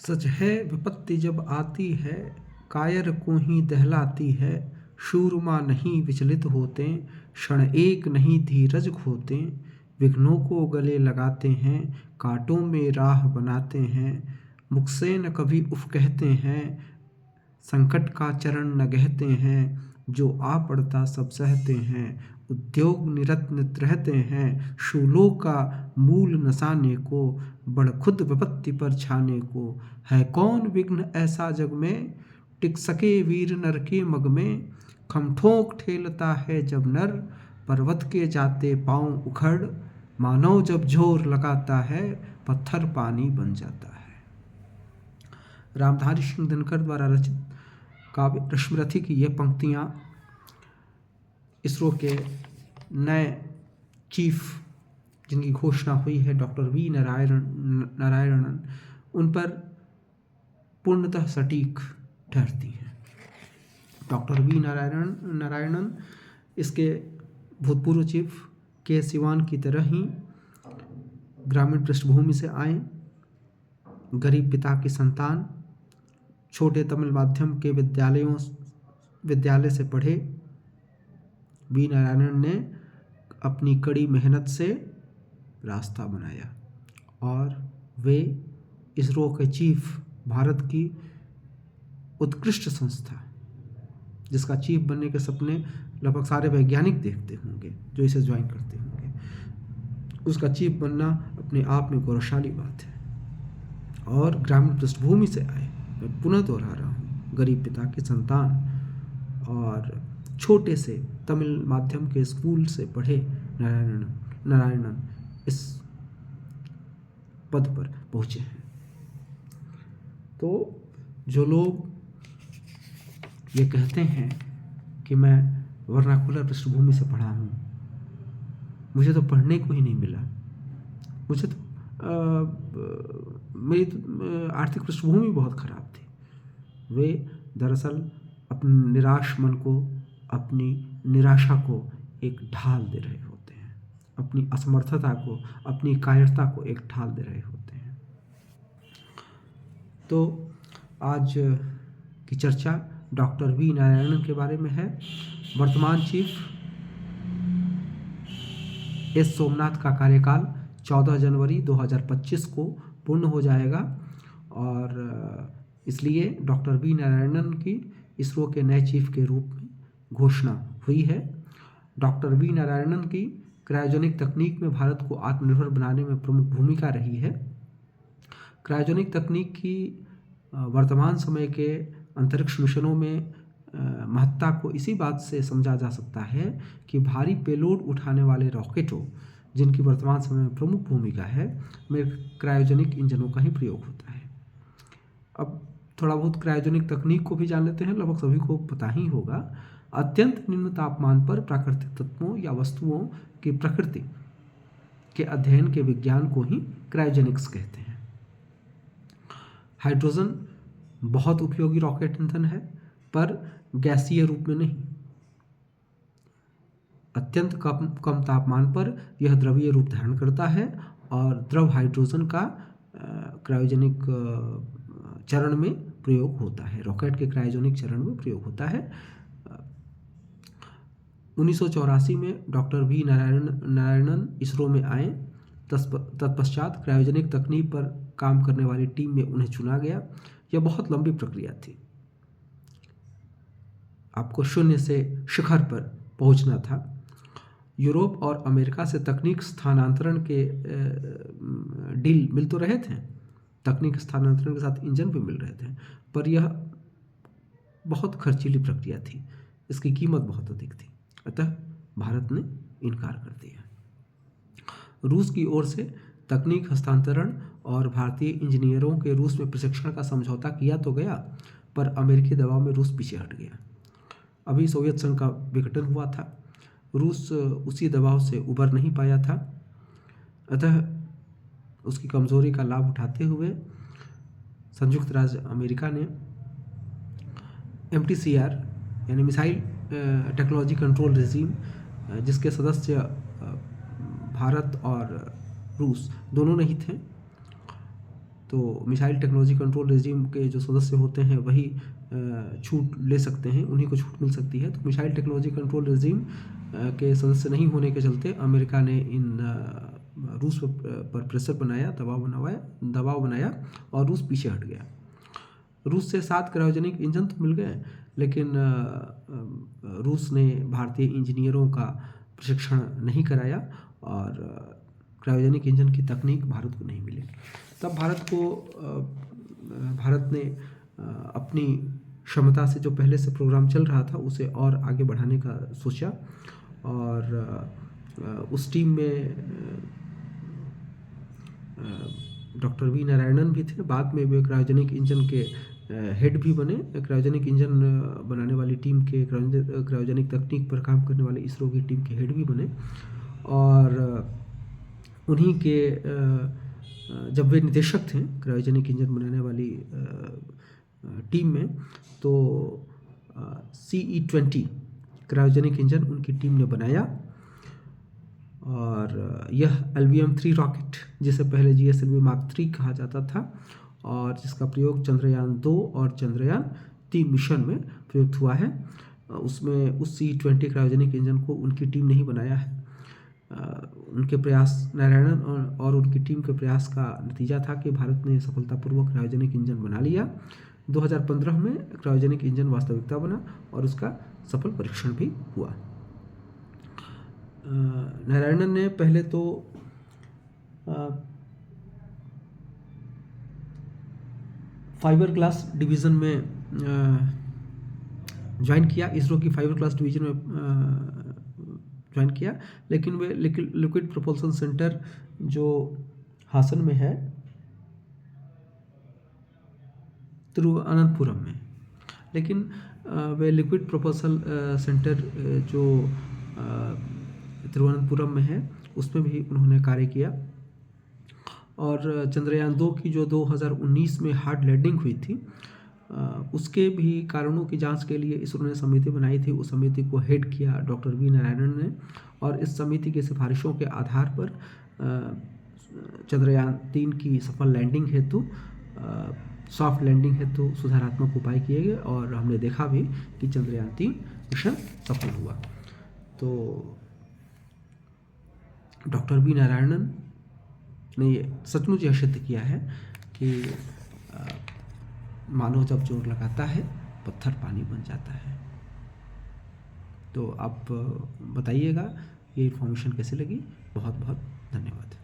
सच है विपत्ति जब आती है, कायर को ही दहलाती है। शूरमा नहीं विचलित होते, क्षण एक नहीं धीरज खोते। विघ्नों को गले लगाते हैं, कांटों में राह बनाते हैं। मुख से न कभी उफ कहते हैं, संकट का चरण न गहते हैं। जो आ पड़ता सब सहते हैं, उद्योग निरत नित रहते हैं। शूलों का मूल नसाने को, बड़ खुद विपत्ति पर छाने को। है कौन विघ्न ऐसा जग में, टिक सके वीर नर के मग में। खम ठोक ठेलता है जब नर, पर्वत के जाते पांव उखड़। मानव जब जोर लगाता है, पत्थर पानी बन जाता है। रामधारी सिंह दिनकर द्वारा रचित काव्य रश्मिरथी की ये पंक्तियाँ इसरो के नए चीफ जिनकी घोषणा हुई है डॉक्टर वी नारायणन, उन पर पूर्णतः सटीक ठहरती हैं। डॉक्टर वी नारायणन इसके भूतपूर्व चीफ के सिवान की तरह ही ग्रामीण पृष्ठभूमि से आए, गरीब पिता की संतान, छोटे तमिल माध्यम के विद्यालय से पढ़े। वी नारायणन ने अपनी कड़ी मेहनत से रास्ता बनाया और वे इसरो के चीफ, भारत की उत्कृष्ट संस्था जिसका चीफ बनने के सपने लगभग सारे वैज्ञानिक देखते होंगे जो इसे ज्वाइन करते होंगे, उसका चीफ बनना अपने आप में गौरवशाली बात है। और ग्रामीण पृष्ठभूमि से आए, मैं पुनः दोहरा रहा हूँ, गरीब पिता की संतान और छोटे से तमिल माध्यम के स्कूल से पढ़े नारायणन इस पद पर पहुँचे हैं। तो जो लोग ये कहते हैं कि मैं वर्नाकुलर पृष्ठभूमि से पढ़ा हूँ, मुझे तो पढ़ने को ही नहीं मिला, मुझे तो मेरी आर्थिक पृष्ठभूमि बहुत ख़राब थी, वे दरअसल अपने निराश मन को, अपनी निराशा को एक ढाल दे रहे होते हैं, अपनी असमर्थता को, अपनी कायरता को एक ढाल दे रहे होते हैं। तो आज की चर्चा डॉक्टर वी नारायणन के बारे में है। वर्तमान चीफ एस सोमनाथ का कार्यकाल 14 जनवरी 2025 को पूर्ण हो जाएगा और इसलिए डॉक्टर वी नारायणन की इसरो के नए चीफ के रूप में घोषणा हुई है। डॉक्टर वी नारायणन की क्रायोजेनिक तकनीक में भारत को आत्मनिर्भर बनाने में प्रमुख भूमिका रही है। क्रायोजेनिक तकनीक की वर्तमान समय के अंतरिक्ष मिशनों में महत्ता को इसी बात से समझा जा सकता है कि भारी पेलोड उठाने वाले रॉकेटों, जिनकी वर्तमान समय में प्रमुख भूमिका है, में क्रायोजेनिक इंजनों का ही प्रयोग होता है। अब थोड़ा बहुत क्रायोजेनिक तकनीक को भी जान लेते हैं, लगभग सभी को पता ही होगा। अत्यंत निम्न तापमान पर प्राकृतिक तत्वों या वस्तुओं की प्रकृति के अध्ययन के विज्ञान को ही क्रायोजेनिक्स कहते हैं। हाइड्रोजन बहुत उपयोगी रॉकेट ईंधन है, पर गैसीय रूप में नहीं। अत्यंत कम तापमान पर यह द्रवीय रूप धारण करता है और द्रव हाइड्रोजन का क्रायोजेनिक चरण में प्रयोग होता है, रॉकेट के क्रायोजेनिक चरण में प्रयोग होता है। 1984 में डॉक्टर वी नारायणन इसरो में आए। तत्पश्चात क्रायोजेनिक तकनीक पर काम करने वाली टीम में उन्हें चुना गया। यह बहुत लंबी प्रक्रिया थी, आपको शून्य से शिखर पर पहुंचना था। यूरोप और अमेरिका से तकनीक स्थानांतरण के डील मिल तो रहे थे, तकनीक स्थानांतरण के साथ इंजन भी मिल रहे थे, पर यह बहुत खर्चीली प्रक्रिया थी, इसकी कीमत बहुत अधिक थी, अतः भारत ने इनकार कर दिया। रूस की ओर से तकनीक हस्तांतरण और भारतीय इंजीनियरों के रूस में प्रशिक्षण का समझौता किया तो गया, पर अमेरिकी दबाव में रूस पीछे हट गया। अभी सोवियत संघ का विघटन हुआ था, रूस उसी दबाव से उबर नहीं पाया था, अतः उसकी कमजोरी का लाभ उठाते हुए संयुक्त राज्य अमेरिका ने MTCR यानी मिसाइल टेक्नोलॉजी कंट्रोल रेजिम, जिसके सदस्य भारत और रूस दोनों नहीं थे, तो मिसाइल टेक्नोलॉजी कंट्रोल रेजिम के जो सदस्य होते हैं वही छूट ले सकते हैं, उन्हीं को छूट मिल सकती है। तो मिसाइल टेक्नोलॉजी कंट्रोल रेजिम के सदस्य नहीं होने के चलते अमेरिका ने इन रूस पर प्रेशर बनाया, दबाव बनाया और रूस पीछे हट गया। रूस से 7 क्रायोजेनिक इंजन तो मिल गए, लेकिन रूस ने भारतीय इंजीनियरों का प्रशिक्षण नहीं कराया और क्रायोजेनिक इंजन की तकनीक भारत को नहीं मिली। तब भारत ने अपनी क्षमता से जो पहले से प्रोग्राम चल रहा था उसे और आगे बढ़ाने का सोचा और उस टीम में डॉक्टर वी नारायणन भी थे। बाद में वे क्रायोजेनिक इंजन के हेड भी बने। क्रायोजेनिक इंजन बनाने वाली टीम के क्रायोजेनिक तकनीक पर काम करने वाले इसरो की टीम के हेड भी बने और उन्हीं के जब वे निदेशक थे क्रायोजेनिक इंजन बनाने वाली टीम में, तो CE-20 क्रायोजेनिक इंजन उनकी टीम ने बनाया और यह LVM-3 रॉकेट, जिसे पहले GSLV Mark 3 कहा जाता था और जिसका प्रयोग चंद्रयान 2 और चंद्रयान 3 मिशन में प्रयुक्त हुआ है, उसमें उस CE-20 क्रायोजेनिक इंजन को उनकी टीम ने ही बनाया है। उनके प्रयास, नारायणन और उनकी टीम के प्रयास का नतीजा था कि भारत ने सफलतापूर्वक क्रायोजेनिक इंजन बना लिया। 2015 में क्रायोजेनिक इंजन वास्तविकता बना और उसका सफल परीक्षण भी हुआ। नारायणन ने पहले तो फाइबर क्लास डिवीज़न में ज्वाइन किया, इसरो की फाइबर क्लास डिवीज़न में ज्वाइन किया, लेकिन वे लिक्विड प्रोपल्सन सेंटर जो हासन में है तिरुवनंतपुरम में, लेकिन वे लिक्विड प्रोपल्सन सेंटर जो तिरुवनंतपुरम में है उसमें भी उन्होंने कार्य किया और चंद्रयान 2 की जो 2019 में हार्ड लैंडिंग हुई थी उसके भी कारणों की जांच के लिए इसरो ने समिति बनाई थी। उस समिति को हेड किया डॉक्टर वी नारायणन ने और इस समिति की सिफारिशों के आधार पर चंद्रयान 3 की सफल लैंडिंग हेतु सॉफ्ट लैंडिंग हेतु सुधारात्मक उपाय किए गए और हमने देखा भी कि चंद्रयान 3 मिशन सफल हुआ। तो डॉक्टर वी नारायणन ने ये सचमुच यह सिद्ध किया है कि मानव जब जोर लगाता है पत्थर पानी बन जाता है। तो आप बताइएगा ये इन्फॉर्मेशन कैसे लगी। बहुत बहुत धन्यवाद।